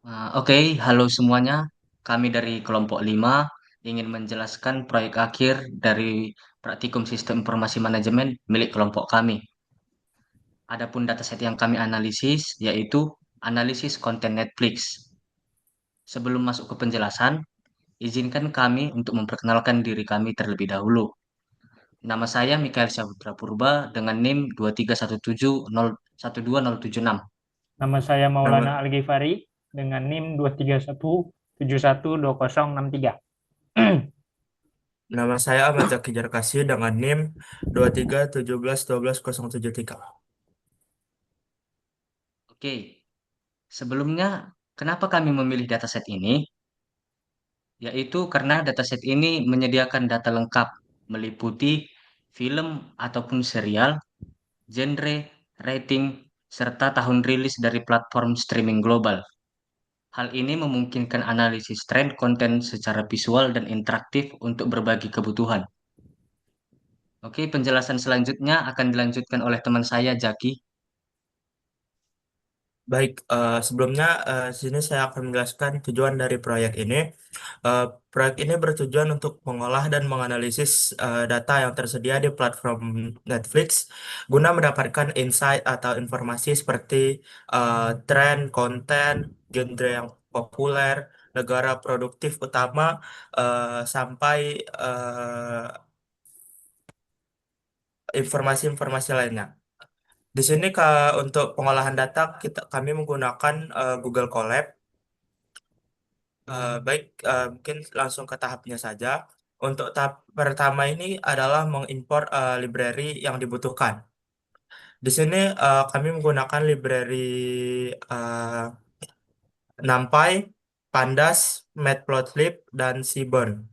Oke, halo semuanya. Kami dari kelompok 5 ingin menjelaskan proyek akhir dari praktikum sistem informasi manajemen milik kelompok kami. Adapun dataset yang kami analisis yaitu analisis konten Netflix. Sebelum masuk ke penjelasan, izinkan kami untuk memperkenalkan diri kami terlebih dahulu. Nama saya Mikael Saputra Purba dengan NIM 23170127076. Nama saya Maulana Nama, Al-Ghifari dengan NIM 231712063. Nama saya Ahmad Zaki Jarkasi dengan NIM 2317112073. oke, sebelumnya kenapa kami memilih dataset ini? Yaitu karena dataset ini menyediakan data lengkap meliputi film ataupun serial, genre, rating, serta tahun rilis dari platform streaming global. Hal ini memungkinkan analisis tren konten secara visual dan interaktif untuk berbagi kebutuhan. Oke, penjelasan selanjutnya akan dilanjutkan oleh teman saya, Jaki. Baik, sebelumnya sini saya akan menjelaskan tujuan dari proyek ini. Eh, Proyek ini bertujuan untuk mengolah dan menganalisis data yang tersedia di platform Netflix guna mendapatkan insight atau informasi seperti tren konten, genre yang populer, negara produktif utama, sampai informasi-informasi lainnya. Di sini untuk pengolahan data kami menggunakan Google Colab. Baik, mungkin langsung ke tahapnya saja. Untuk tahap pertama ini adalah mengimpor library yang dibutuhkan. Di sini kami menggunakan library eh, NumPy, Pandas, Matplotlib, dan Seaborn.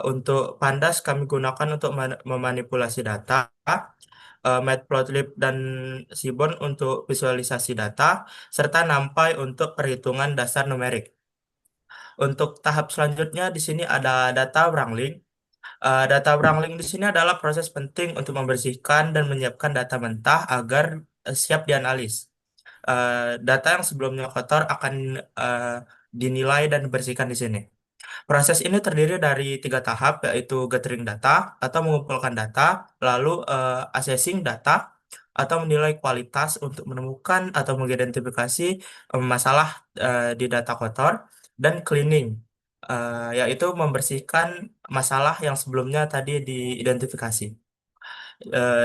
Untuk Pandas kami gunakan untuk memanipulasi data, Matplotlib dan Seaborn untuk visualisasi data, serta NumPy untuk perhitungan dasar numerik. Untuk tahap selanjutnya di sini ada data wrangling. Data wrangling di sini adalah proses penting untuk membersihkan dan menyiapkan data mentah agar siap dianalisis. Data yang sebelumnya kotor akan eh, dinilai dan dibersihkan di sini. Proses ini terdiri dari tiga tahap, yaitu gathering data atau mengumpulkan data, lalu assessing data atau menilai kualitas untuk menemukan atau mengidentifikasi masalah di data kotor, dan cleaning, yaitu membersihkan masalah yang sebelumnya tadi diidentifikasi.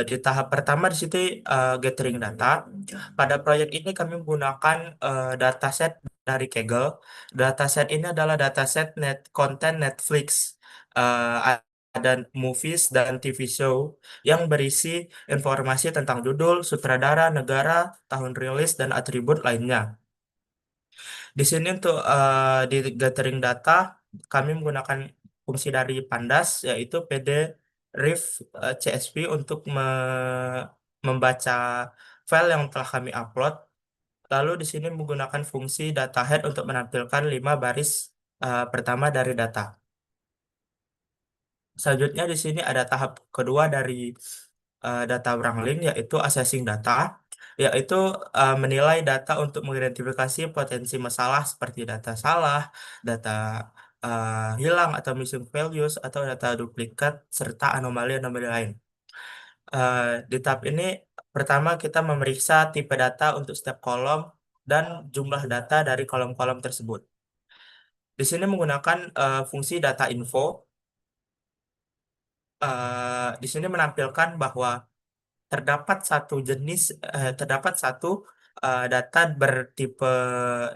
Di tahap pertama di situ gathering data. Pada proyek ini kami menggunakan dataset dari Kaggle. Dataset ini adalah dataset konten Netflix. Ada movies dan TV show yang berisi informasi tentang judul, sutradara, negara, tahun rilis, dan atribut lainnya. Di sini untuk di gathering data kami menggunakan fungsi dari Pandas, yaitu PD Ref CSV untuk membaca file yang telah kami upload. Lalu di sini menggunakan fungsi data head untuk menampilkan 5 baris pertama dari data. Selanjutnya di sini ada tahap kedua dari data wrangling, yaitu assessing data, yaitu menilai data untuk mengidentifikasi potensi masalah seperti data salah, data hilang atau missing values, atau data duplikat, serta anomali-anomali lain. Di tahap ini, pertama kita memeriksa tipe data untuk setiap kolom dan jumlah data dari kolom-kolom tersebut. Di sini menggunakan fungsi data info. Di sini menampilkan bahwa terdapat satu data bertipe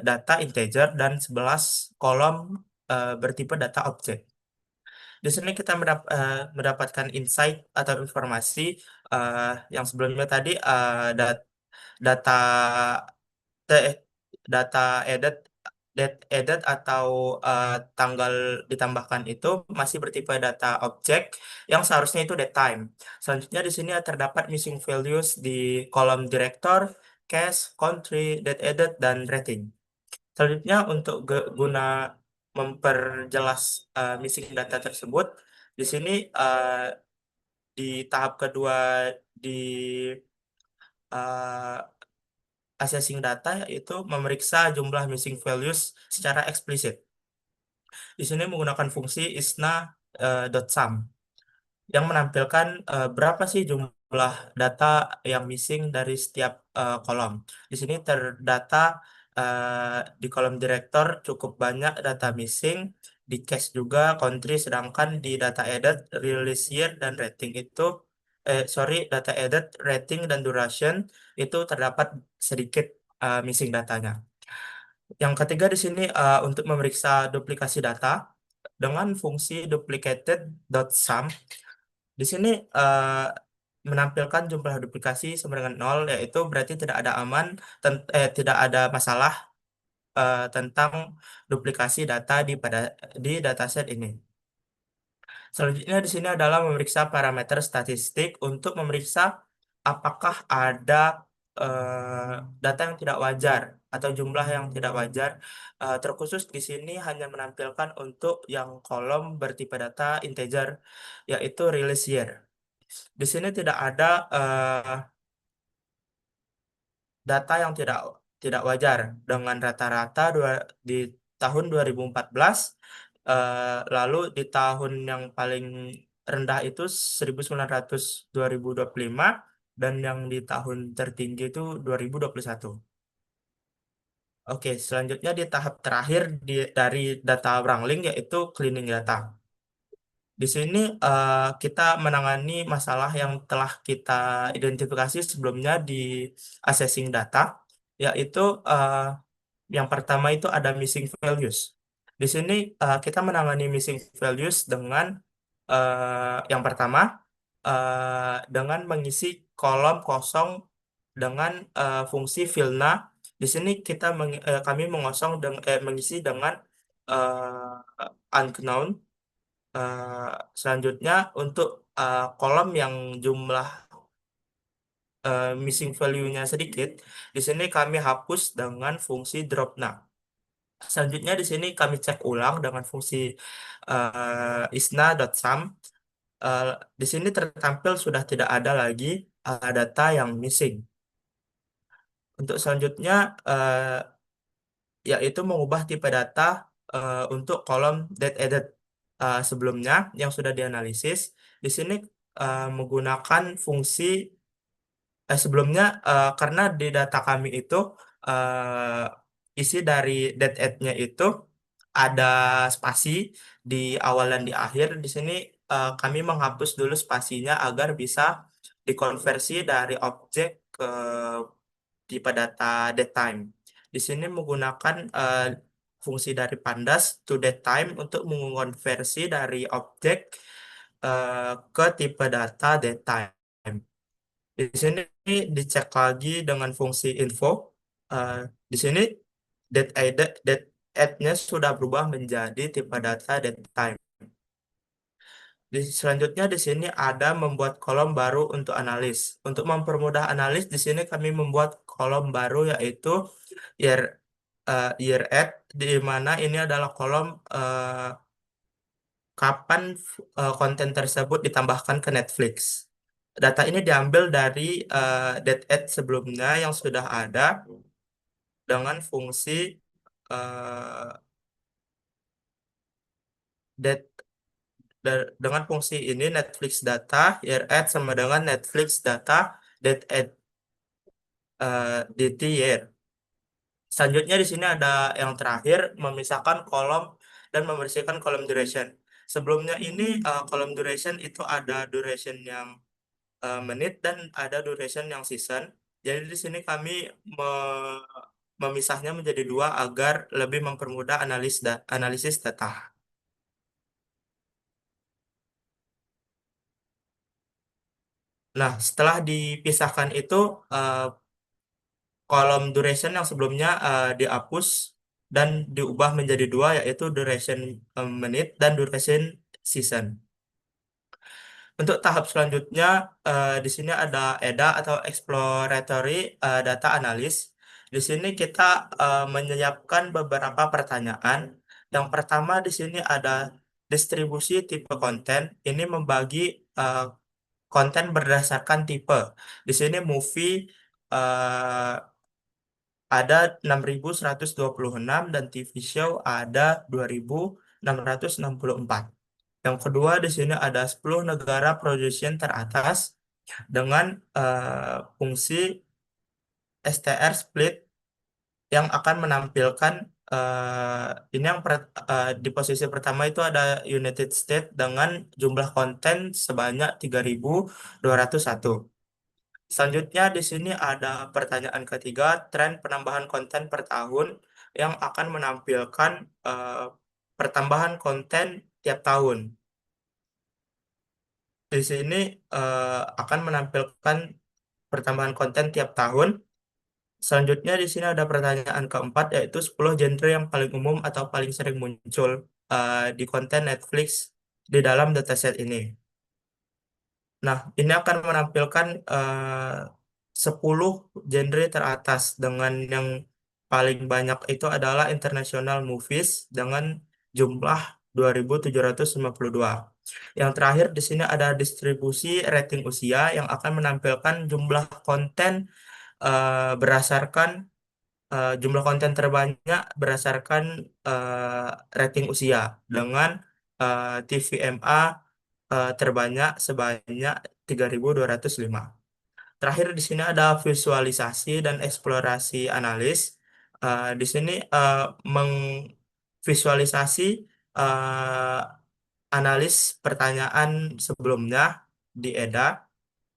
data integer dan 11 kolom bertipe data objek. Di sini kita mendapatkan insight atau informasi yang sebelumnya tadi data te- data added added atau tanggal ditambahkan itu masih bertipe data objek yang seharusnya itu datetime. Selanjutnya di sini terdapat missing values di kolom director, cache, country, date added, dan rating. Selanjutnya untuk guna memperjelas missing data tersebut, di sini di tahap kedua di eh, assessing data yaitu memeriksa jumlah missing values secara eksplisit. Di sini menggunakan fungsi isna.sum yang menampilkan berapa sih jumlah data yang missing dari setiap kolom. Di sini terdata di kolom director cukup banyak data missing, di cache juga country, sedangkan di data edit, release year, dan rating itu data edit, rating, dan duration itu terdapat sedikit missing datanya. Yang ketiga di sini untuk memeriksa duplikasi data dengan fungsi duplicated.sum. Di sini menampilkan jumlah duplikasi sama dengan nol, yaitu berarti tidak ada tidak ada masalah tentang duplikasi data di dataset ini. Selanjutnya di sini adalah memeriksa parameter statistik untuk memeriksa apakah ada data yang tidak wajar atau jumlah yang tidak wajar. Terkhusus di sini hanya menampilkan untuk yang kolom bertipe data integer, yaitu release year. Di sini tidak ada data yang tidak wajar dengan rata-rata di tahun 2014, lalu di tahun yang paling rendah itu 1900 2025, dan yang di tahun tertinggi itu 2021. Oke, selanjutnya di tahap terakhir dari data wrangling yaitu cleaning data. Di sini kita menangani masalah yang telah kita identifikasi sebelumnya di assessing data, yaitu yang pertama itu ada missing values. Di sini kita menangani missing values dengan yang pertama dengan mengisi kolom kosong dengan fungsi filna. Di sini kami mengisi dengan unknown. Selanjutnya untuk kolom yang jumlah missing value-nya sedikit, di sini kami hapus dengan fungsi drop now. Selanjutnya di sini kami cek ulang dengan fungsi isna.sum. Eh, di sini tertampil sudah tidak ada lagi data yang missing. Untuk selanjutnya yaitu mengubah tipe data untuk kolom date edit sebelumnya yang sudah dianalisis. Di sini menggunakan fungsi sebelumnya karena di data kami itu isi dari date add-nya itu ada spasi di awal dan di akhir. Di sini kami menghapus dulu spasinya agar bisa dikonversi dari objek ke tipe data datetime. Di sini menggunakan fungsi dari pandas to datetime untuk mengonversi dari objek ke tipe data datetime. Di sini dicek lagi dengan fungsi info. Eh, di sini date add-nya sudah berubah menjadi tipe data datetime. Selanjutnya di sini ada membuat kolom baru untuk analis. Untuk mempermudah analis, di sini kami membuat kolom baru yaitu year year add, di mana ini adalah kolom kapan konten tersebut ditambahkan ke Netflix. Data ini diambil dari date add sebelumnya yang sudah ada dengan fungsi eh, date dengan fungsi ini Netflix data year add sama dengan Netflix data date add DT year. Selanjutnya di sini ada yang terakhir memisahkan kolom dan membersihkan kolom duration. Sebelumnya ini kolom duration itu ada duration yang menit dan ada duration yang season. Jadi di sini kami memisahnya menjadi dua agar lebih mempermudah analisis data. Nah, setelah dipisahkan itu kolom duration yang sebelumnya dihapus dan diubah menjadi dua, yaitu duration menit dan duration season. Untuk tahap selanjutnya, di sini ada EDA atau Exploratory Data Analysis. Di sini kita menyiapkan beberapa pertanyaan. Yang pertama di sini ada distribusi tipe konten. Ini membagi konten berdasarkan tipe. Di sini movie, ada 6.126 dan TV show ada 2.664. Yang kedua di sini ada 10 negara production teratas dengan fungsi STR split yang akan menampilkan ini di posisi pertama itu ada United States dengan jumlah konten sebanyak 3.201. Selanjutnya di sini ada pertanyaan ketiga, tren penambahan konten per tahun yang akan menampilkan eh, pertambahan konten tiap tahun. Di sini akan menampilkan pertambahan konten tiap tahun. Selanjutnya di sini ada pertanyaan keempat yaitu 10 genre yang paling umum atau paling sering muncul di konten Netflix di dalam dataset ini. Nah, ini akan menampilkan 10 genre teratas dengan yang paling banyak itu adalah international movies dengan jumlah 2.752. Yang terakhir di sini ada distribusi rating usia yang akan menampilkan jumlah konten berdasarkan jumlah konten terbanyak berdasarkan rating usia dengan TVMA terbanyak sebanyak 3.205. Terakhir di sini ada visualisasi dan eksplorasi analis. Di sini mengvisualisasi eh, analis pertanyaan sebelumnya di EDA.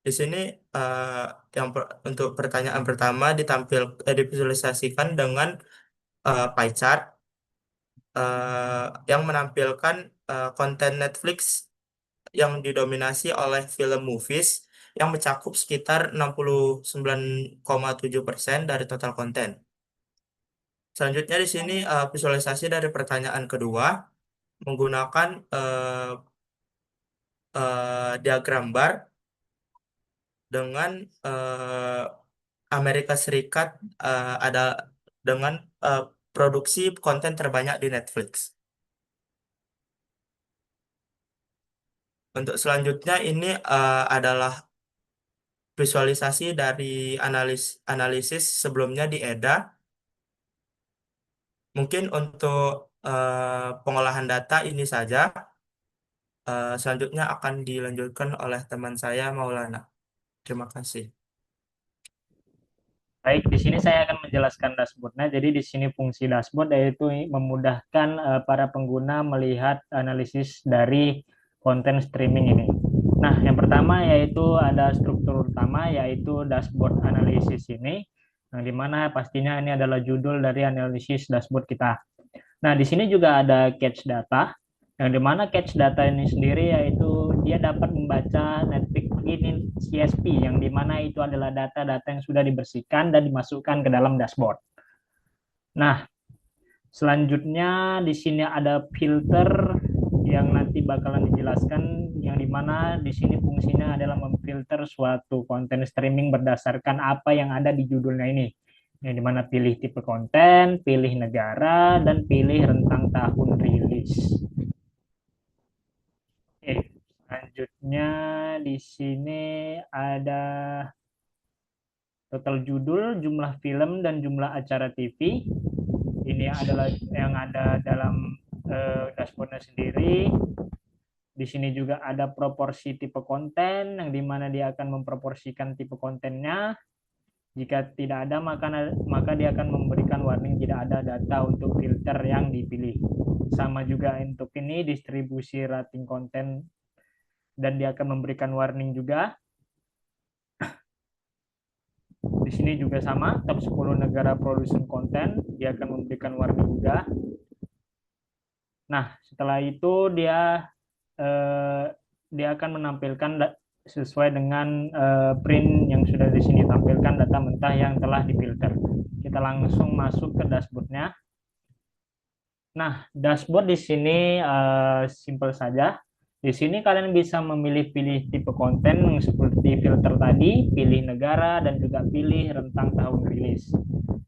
Di sini eh, untuk pertanyaan pertama divisualisasikan dengan pie chart yang menampilkan konten Netflix yang didominasi oleh film movies yang mencakup sekitar 69,7% dari total konten. Selanjutnya di sini visualisasi dari pertanyaan kedua menggunakan diagram bar dengan Amerika Serikat ada dengan produksi konten terbanyak di Netflix. Untuk selanjutnya ini adalah visualisasi dari analisis sebelumnya di EDA. Mungkin untuk pengolahan data ini saja. Selanjutnya akan dilanjutkan oleh teman saya Maulana. Terima kasih. Baik, di sini saya akan menjelaskan dashboardnya. Jadi di sini fungsi dashboard yaitu memudahkan para pengguna melihat analisis dari konten streaming ini. Nah, yang pertama yaitu ada struktur utama yaitu dashboard analisis ini, yang dimana pastinya ini adalah judul dari analisis dashboard kita. Nah, di sini juga ada catch data, yang dimana catch data ini sendiri yaitu dia dapat membaca Netflix ini CSP, yang dimana itu adalah data-data yang sudah dibersihkan dan dimasukkan ke dalam dashboard. Nah, selanjutnya di sini ada filter yang nanti bakalan dijelaskan, yang dimana di sini fungsinya adalah memfilter suatu konten streaming berdasarkan apa yang ada di judulnya ini, yang dimana pilih tipe konten, pilih negara, dan pilih rentang tahun rilis. Oke, selanjutnya di sini ada total judul, jumlah film, dan jumlah acara TV. Ini adalah yang ada dalam dashboardnya sendiri. Di sini juga ada proporsi tipe konten, yang dimana dia akan memproporsikan tipe kontennya. Jika tidak ada, maka dia akan memberikan warning tidak ada data untuk filter yang dipilih. Sama juga untuk ini distribusi rating konten, dan dia akan memberikan warning juga. Di sini juga sama, top 10 negara produsen konten, dia akan memberikan warning juga. Nah, setelah itu dia akan menampilkan sesuai dengan print yang sudah di sini tampilkan data mentah yang telah difilter. Kita langsung masuk ke dashboardnya. Nah, dashboard di sini simple saja. Di sini kalian bisa memilih-pilih tipe konten seperti filter tadi, pilih negara, dan juga pilih rentang tahun rilis.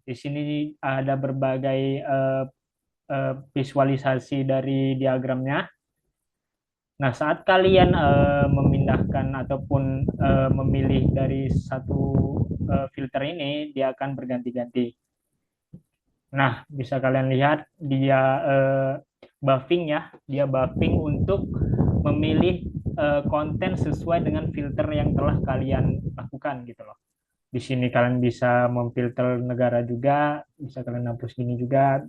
Di sini ada berbagai visualisasi dari diagramnya. Nah, saat kalian memindahkan ataupun memilih dari satu filter ini, dia akan berganti-ganti. Nah, bisa kalian lihat dia buffing ya, dia buffing untuk memilih konten sesuai dengan filter yang telah kalian lakukan gitu loh. Di sini kalian bisa memfilter negara juga, bisa kalian hapus gini juga,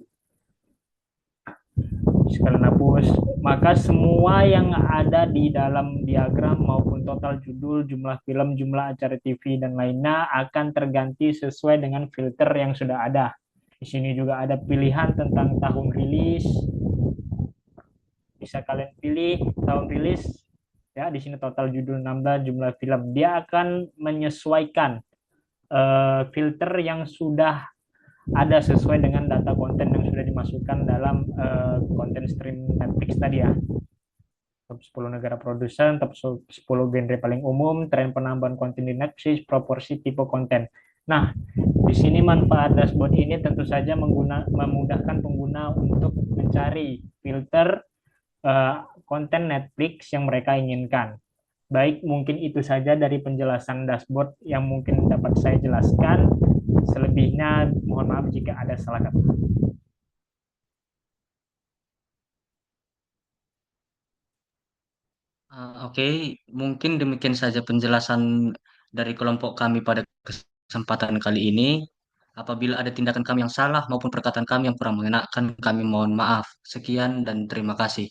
bisa kalian hapus. Maka semua yang ada di dalam diagram maupun total judul, jumlah film, jumlah acara TV dan lainnya akan terganti sesuai dengan filter yang sudah ada. Di sini juga ada pilihan tentang tahun rilis. Bisa kalian pilih tahun rilis. Ya, di sini total judul 16, jumlah film. Dia akan menyesuaikan filter yang sudah ada sesuai dengan data konten yang sudah dimasukkan dalam konten stream Netflix tadi ya. Top 10 negara produsen, top 10 genre paling umum, tren penambahan konten di Netflix, proporsi tipe konten. Nah, di sini manfaat dashboard ini tentu saja memudahkan pengguna untuk mencari filter konten Netflix yang mereka inginkan. Baik, mungkin itu saja dari penjelasan dashboard yang mungkin dapat saya jelaskan. Selebihnya, mohon maaf jika ada salah kata. Oke, mungkin demikian saja penjelasan dari kelompok kami pada kesempatan kali ini. Apabila ada tindakan kami yang salah maupun perkataan kami yang kurang mengenakan, kami mohon maaf. Sekian dan terima kasih.